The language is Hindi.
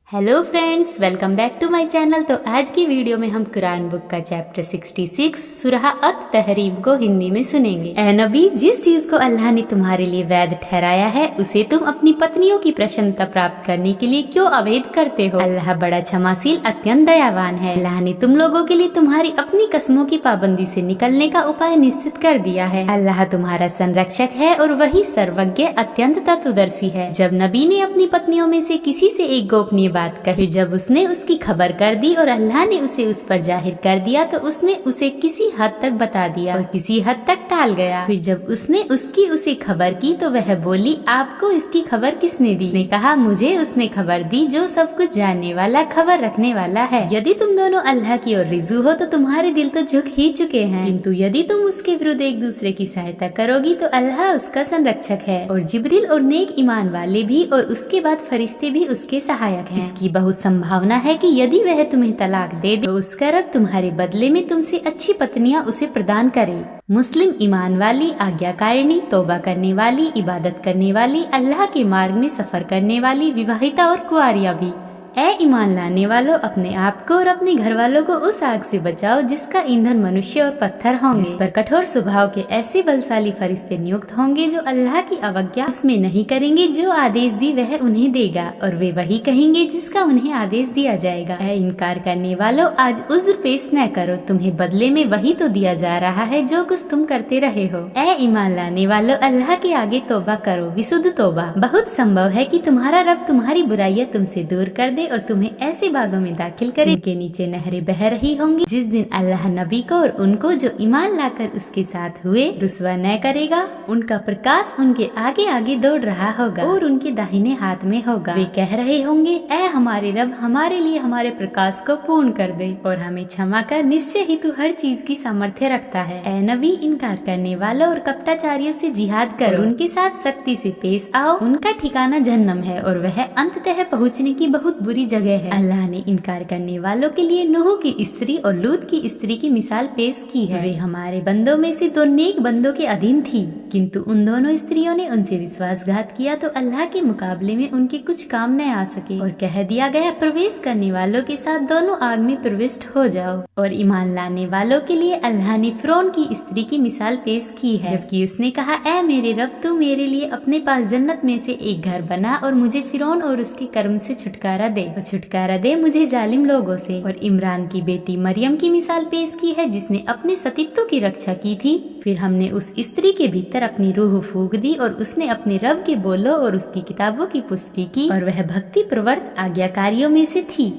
Hello friends, welcome back to my channel. तो आज की वीडियो में हम कुरान बुक का चैप्टर 66 सूरह अत-तहरीम को हिंदी में सुनेंगे। ऐ नबी, जिस चीज को अल्लाह ने तुम्हारे लिए वैध ठहराया है उसे तुम अपनी पत्नियों की प्रसन्नता प्राप्त करने के लिए क्यों अवैध करते हो। अल्लाह बड़ा क्षमाशील अत्यंत दयावान है। अल्लाह ने तुम लोगों के लिए तुम्हारी अपनी कसमों की पाबंदी से निकलने का उपाय निश्चित कर दिया है। अल्लाह तुम्हारा संरक्षक है और वही सर्वज्ञ अत्यंत तत्वदर्शी है। जब नबी ने अपनी पत्नियों में से किसी से एक गोपनीय बात कही, जब उसने उसकी खबर कर दी और अल्लाह ने उसे उस पर जाहिर कर दिया तो उसने उसे किसी हद तक बता दिया और किसी हद तक टाल गया। फिर जब उसने उसकी उसे खबर की तो वह बोली, आपको इसकी खबर किसने दी? उसने कहा, मुझे उसने खबर दी जो सब कुछ जानने वाला, खबर रखने वाला है। यदि तुम दोनों अल्लाह की ओर रिजू हो तो तुम्हारे दिल तो झुक ही चुके हैं, किंतु यदि तुम उसके विरुद्ध एक दूसरे की सहायता करोगी तो अल्लाह उसका संरक्षक है और जिब्रील और नेक ईमान वाले भी और उसके बाद फरिश्ते भी उसके सहायक हैं। इसकी बहुत संभावना है कि यदि वह तुम्हें तलाक दे तो उसका रब तुम्हारे बदले में तुमसे अच्छी पत्नियां उसे प्रदान करे। मुस्लिम ईमान वाली, आज्ञाकारिणी, तौबा करने वाली, इबादत करने वाली, अल्लाह के मार्ग में सफर करने वाली, विवाहिता और कुआरियां भी। ऐ ईमान लाने वालों, अपने आप को और अपने घर वालों को उस आग से बचाओ जिसका ईंधन मनुष्य और पत्थर होंगे, जिस पर कठोर स्वभाव के ऐसे बलशाली फरिश्ते नियुक्त होंगे जो अल्लाह की अवज्ञा उसमें नहीं करेंगे। जो आदेश दी वह उन्हें देगा और वे वही कहेंगे जिसका उन्हें आदेश दिया जाएगा। ऐ इनकार करने वालों, आज उज्र पेश न करो, तुम्हें बदले में वही तो दिया जा रहा है जो कुछ तुम करते रहे हो। ऐ ईमान लाने वालों, अल्लाह के आगे तौबा करो, विशुद्ध तौबा। बहुत संभव है कि तुम्हारा रब तुम्हारी बुराइयां तुमसे दूर कर दे और तुम्हें ऐसे बागों में दाखिल करे जिनके नीचे नहरें बह रही होंगी। जिस दिन अल्लाह नबी को और उनको जो ईमान लाकर उसके साथ हुए रुस्वा न करेगा, उनका प्रकाश उनके आगे आगे दौड़ रहा होगा और उनके दाहिने हाथ में होगा। वे कह रहे होंगे, ऐ हमारे रब, हमारे लिए हमारे प्रकाश को पूर्ण कर दे और हमें क्षमा कर, निश्चय ही तू हर चीज की सामर्थ्य रखता है। ऐ नबी, इनकार करने वालों और कपटाचारियों से जिहाद करो, उनके साथ सख्ती से पेश आओ। उनका ठिकाना जहन्नम है और वह अंततः पहुँचने की बहुत बुरी जगह है। अल्लाह ने इनकार करने वालों के लिए नूह की स्त्री और लूत की स्त्री की मिसाल पेश की है। वे हमारे बंदों में से दो नेक बंदों के अधीन थी, किंतु उन दोनों स्त्रियों ने उनसे विश्वासघात किया तो अल्लाह के मुकाबले में उनके कुछ काम न आ सके और कह दिया गया, प्रवेश करने वालों के साथ दोनों आग में प्रविष्ट हो जाओ। और ईमान लाने वालों के लिए अल्लाह ने फिरौन की स्त्री की मिसाल पेश की है, जबकि उसने कहा, ऐ मेरे रब, तू मेरे लिए अपने पास जन्नत में से एक घर बना और मुझे फिरौन और उसके कर्म से छुटकारा दे, छुटकारा दे मुझे जालिम लोगों से। और इमरान की बेटी मरियम की मिसाल पेश की है जिसने अपने सतीत्व की रक्षा की थी। फिर हमने उस स्त्री के भीतर अपनी रूह फूंक दी और उसने अपने रब के बोलों और उसकी किताबों की पुष्टि की और वह भक्ति प्रवृत्त आज्ञाकारियों में से थी।